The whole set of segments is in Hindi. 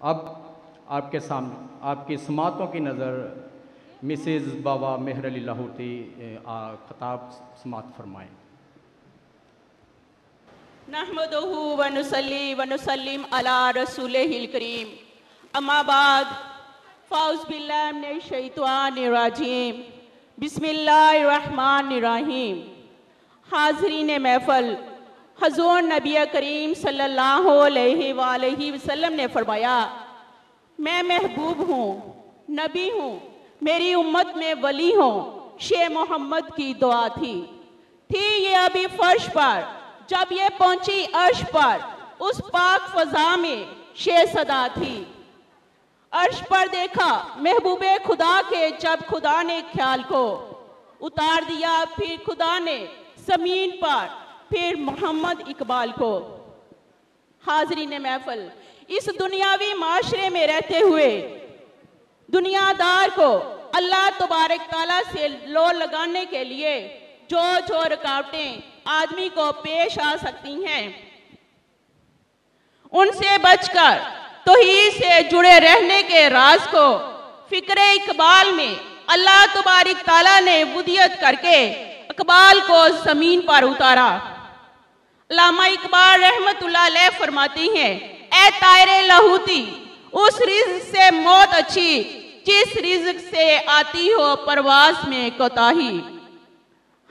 अब आपके सामने आपकी समातों की नज़र मिसेज़ बाबा मेहर अली लाहौती खताब समात फरमाएँ। नहमदुहु व नुसल्ली व नुसल्लिम अला रसूलिहिल करीम, अम्मा बाद, फ़ाउज़ बिल्लाहि मिनश शैतानिर रजीम, बिस्मिल्लाहिर्रहमानिर रहीम। हाज़रीन महफ़िल, हज़ूर नबी करीम सल्लल्लाहु अलैहि वसल्लम ने फरमाया, मैं महबूब हूँ, नबी हूँ, मेरी उम्मत में वली हूँ। शेख मोहम्मद की दुआ थी ये अभी फर्श पर, जब ये पहुंची अर्श पर, उस पाक फजा में शेर सदा थी। अर्श पर देखा महबूबे खुदा के, जब खुदा ने ख्याल को उतार दिया, फिर खुदा ने जमीन पर, फिर मोहम्मद इकबाल को। हाज़रीन महफिल, इस दुनियावी माशरे में रहते हुए दुनियादार को अल्लाह तबारक ताला से लो लगाने के लिए जो रुकावटें आदमी को पेश आ सकती हैं, उनसे बचकर तौहीद से जुड़े रहने के राज को फिक्रे इकबाल में अल्लाह तबारक ताला ने वुदियत करके इकबाल को जमीन पर उतारा। अल्लामा इकबाल रहमतुल्लाह अलैह फरमाती हैं, ए तायरे लाहौती, उस रिज़्क़ से मौत अच्छी जिस रिज़्क़ से आती हो परवास में कोताही।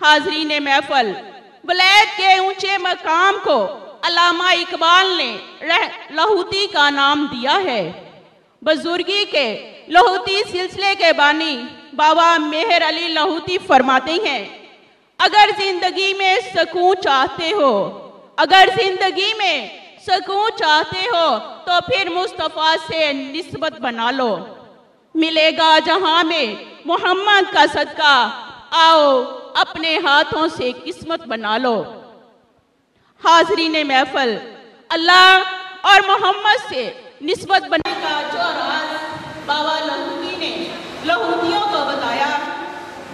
हाज़रीन महफिल, वलायत के ऊंचे मकाम को अल्लामा इकबाल ने लाहौती का नाम दिया है। बुजुर्गी के लाहौती सिलसिले के बानी बाबा मेहर अली लाहौती फरमाते हैं, अगर जिंदगी में सुकून चाहते हो, अगर जिंदगी में सुकून चाहते हो तो फिर मुस्तफ़ा से निस्बत बना लो, मिलेगा जहां में मोहम्मद का सदका, आओ अपने हाथों से किस्मत बना लो। हाज़रीन महफिल, अल्लाह और मोहम्मद से निस्बत बनने का जो राज बाबा लाहौती ने लाहौतियों को बताया,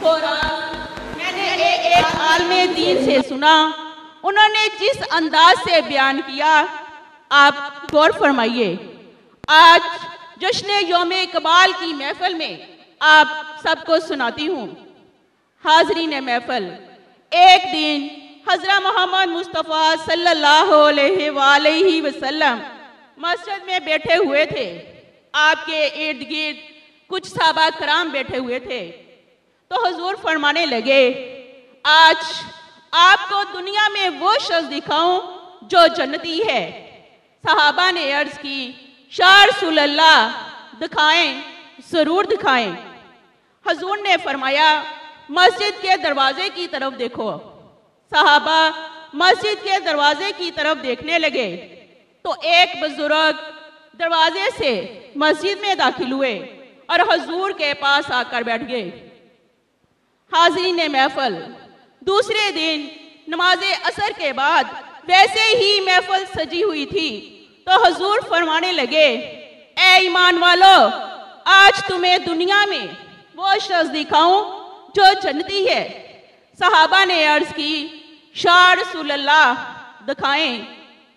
वो राज मैंने एक आलमे दीन से सुना। उन्होंने जिस अंदाज से बयान किया, आप गौर फरमाइए। आज जश्न यौम इकबाल की महफिल में आप सबको सुनाती हूँ। हाज़रीन महफिल, एक दिन हज़रत मोहम्मद मुस्तफ़ा सल्लल्लाहु अलैहि वसल्लम मस्जिद में बैठे हुए थे। आपके इर्द गिर्द कुछ सहाबा कराम बैठे हुए थे, तो हुजूर फरमाने लगे, आज आपको दुनिया में वो शख्स दिखाऊं जो जन्नती है। सहाबा ने अर्ज की, या रसूल अल्लाह, दिखाएं, जरूर दिखाएं। हुजूर ने फरमाया, मस्जिद के दरवाजे की तरफ देखो। सहाबा मस्जिद के दरवाजे की तरफ देखने लगे तो एक बुजुर्ग दरवाजे से मस्जिद में दाखिल हुए और हुजूर के पास आकर बैठ गए। हाज़रीन महफिल, दूसरे दिन नमाज असर के बाद वैसे ही महफिल सजी हुई थी तो हुजूर फरमाने लगे, ए ईमान वालो, आज तुम्हें दुनिया में वो शख्स दिखाऊं जो जन्नती है। सहाबा ने अर्ज की, या रसूल अल्लाह, दिखाएं,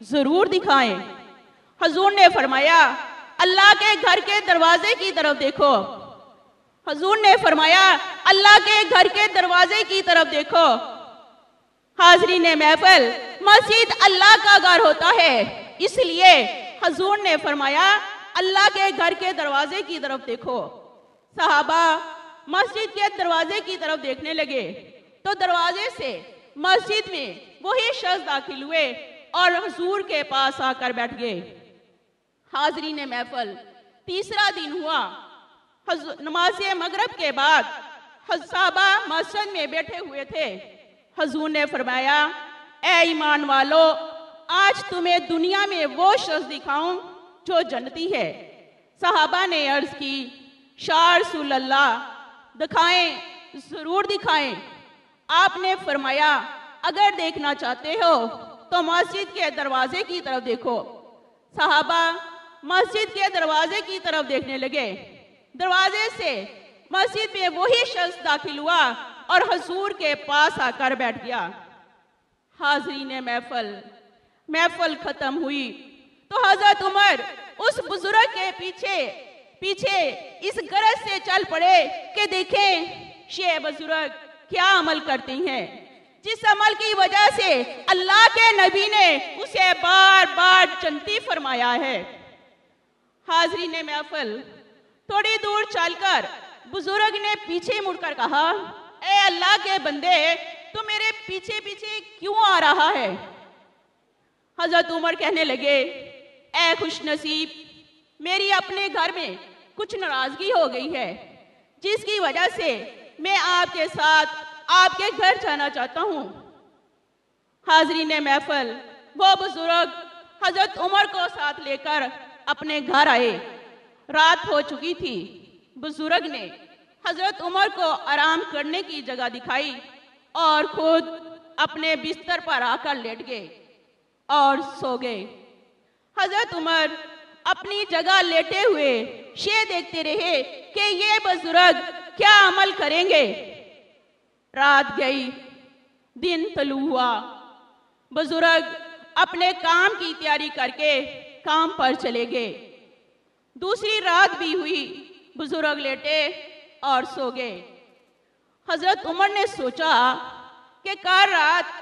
जरूर दिखाएं। हुजूर ने फरमाया, अल्लाह के घर के दरवाजे की तरफ देखो। हुजूर ने फरमाया, अल्लाह के घर के दरवाजे की तरफ देखो। हाज़रीन महफिल, मस्जिद अल्लाह का घर होता है, इसलिए हुजूर ने फरमाया, अल्लाह के घर के दरवाजे की तरफ देखो। सहाबा मस्जिद के दरवाजे की तरफ देखने लगे तो दरवाजे से मस्जिद में वही शख्स दाखिल हुए और हुजूर के पास आकर बैठ गए। हाज़रीन महफिल, तीसरा दिन हुआ। नमाज मगरिब के बाद सहाबा मस्जिद में बैठे हुए थे। हुजूर ने फरमाया, ए ईमान वालो, आज तुम्हें दुनिया में वो शख्स दिखाऊं जो जन्नती है। सहाबा ने अर्ज की, या रसूल अल्लाह, दिखाएं, जरूर दिखाएं। आपने फरमाया, अगर देखना चाहते हो तो मस्जिद के दरवाजे की तरफ देखो। सहाबा मस्जिद के दरवाजे की तरफ देखने लगे। दरवाजे से मस्जिद में वही शख्स दाखिल हुआ और हुजूर के पास आकर बैठ गया। हाज़रीन महफिल, महफिल खत्म हुई तो हजरत उमर उस बुजुर्ग के पीछे पीछे इस गरज से चल पड़े कि देखें ये बुजुर्ग क्या अमल करती हैं, जिस अमल की वजह से अल्लाह के नबी ने उसे बार बार जन्नती फरमाया है। हाजरीन महफिल, थोड़ी दूर चलकर बुजुर्ग ने पीछे मुड़कर कहा, ए अल्लाह के बंदे, तू मेरे पीछे पीछे क्यों आ रहा है? हजरत उमर कहने लगे, ए खुशनसीब, मेरी अपने घर में कुछ नाराजगी हो गई है, जिसकी वजह से मैं आपके साथ आपके घर जाना चाहता हूँ। हाजरीन महफिल, वो बुजुर्ग हजरत उमर को साथ लेकर अपने घर आए। रात हो चुकी थी। बुजुर्ग ने हजरत उमर को आराम करने की जगह दिखाई और खुद अपने बिस्तर पर आकर लेट गए और सो गए। हजरत उमर अपनी जगह लेटे हुए ये देखते रहे कि ये बुजुर्ग क्या अमल करेंगे। रात गई, दिन तलू हुआ। बुजुर्ग अपने काम की तैयारी करके काम पर चले गए। दूसरी रात भी हुई, बुजुर्ग लेटे और सो गए। हजरत उमर ने सोचा कि कल रात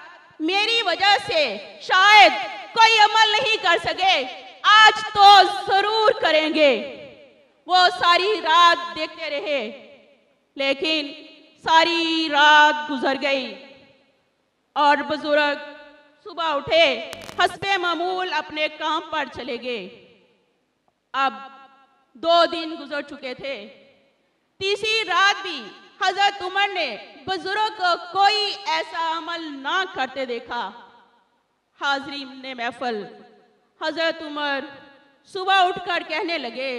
मेरी वजह से शायद कोई अमल नहीं कर सके, आज तो जरूर करेंगे। वो सारी रात देखते रहे, लेकिन सारी रात गुजर गई और बुजुर्ग सुबह उठे, हस्बे मामूल अपने काम पर चले गए। अब 2 दिन गुजर चुके थे। तीसरी रात भी हजरत उमर ने बुजुर्ग को कोई ऐसा अमल ना करते देखा। हाजरीन ने महफिल, हजरत उमर सुबह उठकर कहने लगे,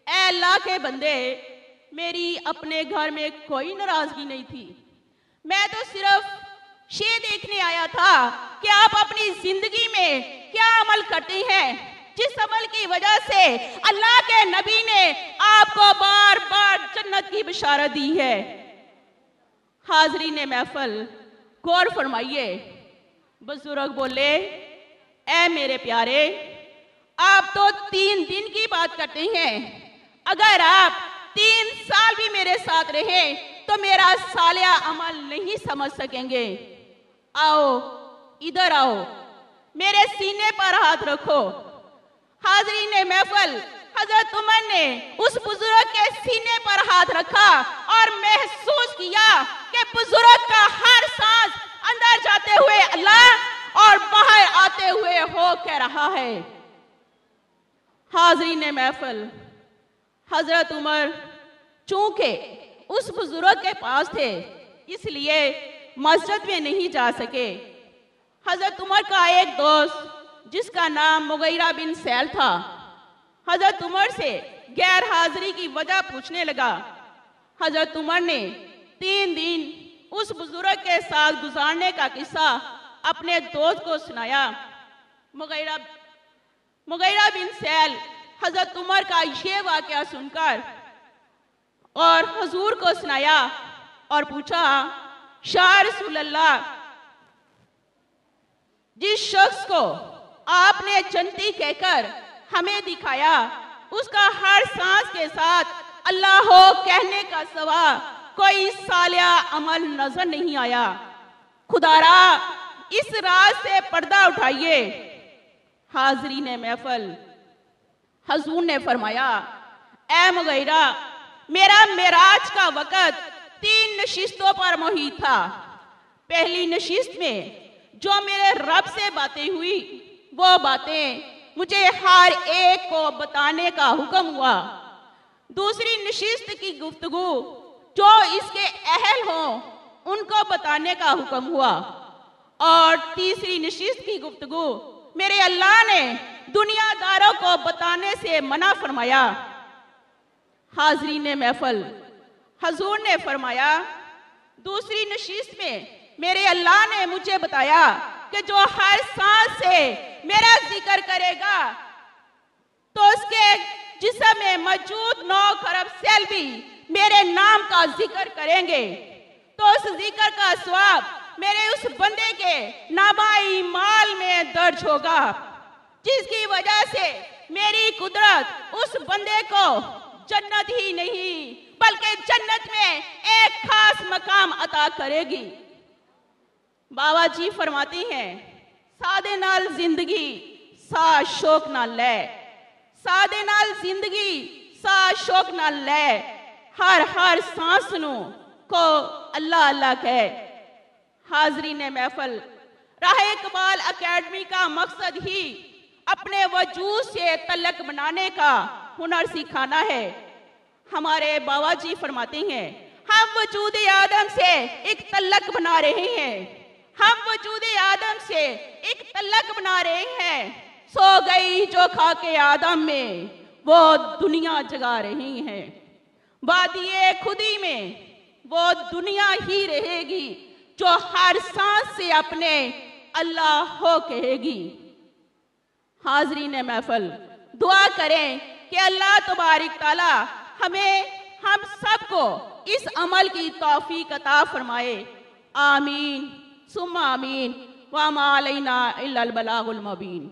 ऐ अल्लाह के बंदे, मेरी अपने घर में कोई नाराजगी नहीं थी। मैं तो सिर्फ ये देखने आया था कि आप अपनी जिंदगी में क्या अमल करते हैं, जिस अमल की वजह से अल्लाह के नबी ने आपको बार बार जन्नत की बिशारत दी है। हाजरीन महफिल, गौर फरमाइए। बुजुर्ग बोले, ऐ मेरे प्यारे, आप तो 3 दिन की बात करते हैं। अगर आप 3 साल भी मेरे साथ रहे तो मेरा सालिया अमल नहीं समझ सकेंगे। आओ, इधर आओ, मेरे सीने पर हाथ रखो। हाजरीन महफिल, हजरत उमर ने उस बुजुर्ग के सीने पर हाथ रखा और महसूस किया कि बुजुर्ग का हर सांस अंदर जाते हुए अल्लाह और बाहर आते हुए हो कह रहा है। हाजरीन महफिल, हजरत उमर चूंकि उस बुजुर्ग के पास थे, इसलिए मस्जिद में नहीं जा सके। हजरत उमर का एक दोस्त जिसका नाम मुगैरा बिन सैल था, हजरत उमर से गैर हाजिरी की वजह पूछने लगा। हजरत उमर ने 3 दिन उस बुजुर्ग के साथ गुजारने का किस्सा अपने दोस्त को सुनाया। मुगैरा बिन सैल हजरत उमर का ये वाकया सुनकर और हुजूर को सुनाया और पूछा, शाह रसूल अल्लाह, जिस शख्स को आपने जन्नती कहकर हमें दिखाया, उसका हर सांस के साथ अल्लाह हो कहने का सवा कोई सालिया अमल नजर नहीं आया। खुदारा, इस राज से पर्दा उठाइए। हाजरीन महफिल, हुजूर ने फरमाया, ऐ मुगैरा, मेरा मेराज का वक़्त 3 नशिस्तों पर मुहित था। पहली नशिस्त में जो मेरे रब से बातें हुई, वो बातें मुझे हर एक को बताने का हुक्म हुआ। दूसरी नशिस्त की गुफ्तगू जो इसके अहल हों उनको बताने का हुक्म हुआ। और तीसरी नशिस्त की गुफ्तगू मेरे अल्लाह ने दुनियादारों को बताने से मना फरमाया। हाजरीन महफिल, हुजूर ने फरमाया, दूसरी नशिस्त में मेरे अल्लाह ने मुझे बताया कि जो हर सांस से मेरा जिक्र करेगा तो उसके जिस्म में मौजूद 9 खरब सेल भी मेरे नाम का जिक्र करेंगे, तो उस जिक्र का सवाब मेरे उस बंदे के नामाई माल में दर्ज होगा। जिसकी वजह से मेरी कुदरत उस बंदे को जन्नत ही नहीं बल्कि जन्नत में एक खास मकाम अता करेगी। बाबा जी फरमाती हैं, सादे नाल जिंदगी सा शौक ना ले, सादे नाल जिंदगी सा शौक ना ले, हर सांस नू को अल्लाह अल्लाह कहे। हाजरीन महफल, राह इकबाल एकेडमी का मकसद ही अपने वजूद से तल्लक बनाने का हुनर सिखाना है। हमारे बाबा जी फरमाते हैं, हम वजूद आदम से एक तल्लक बना रहे हैं, हम वजूद आदम से एक तल्लक बना रहे हैं। सो गई जो खाके आदम में वो दुनिया जगा रही हैं, वादिये खुदी में वो दुनिया ही रहेगी जो हर सांस से अपने अल्लाह हो कहेगी। हाजरीन महफल, दुआ करें कि अल्लाह तबारिक ताला हमें हम सबको इस अमल की तौफीक अता फरमाए। आमीन सुम्मा आमीन। व मा अलैना इल्लल बलागुल मुबीन।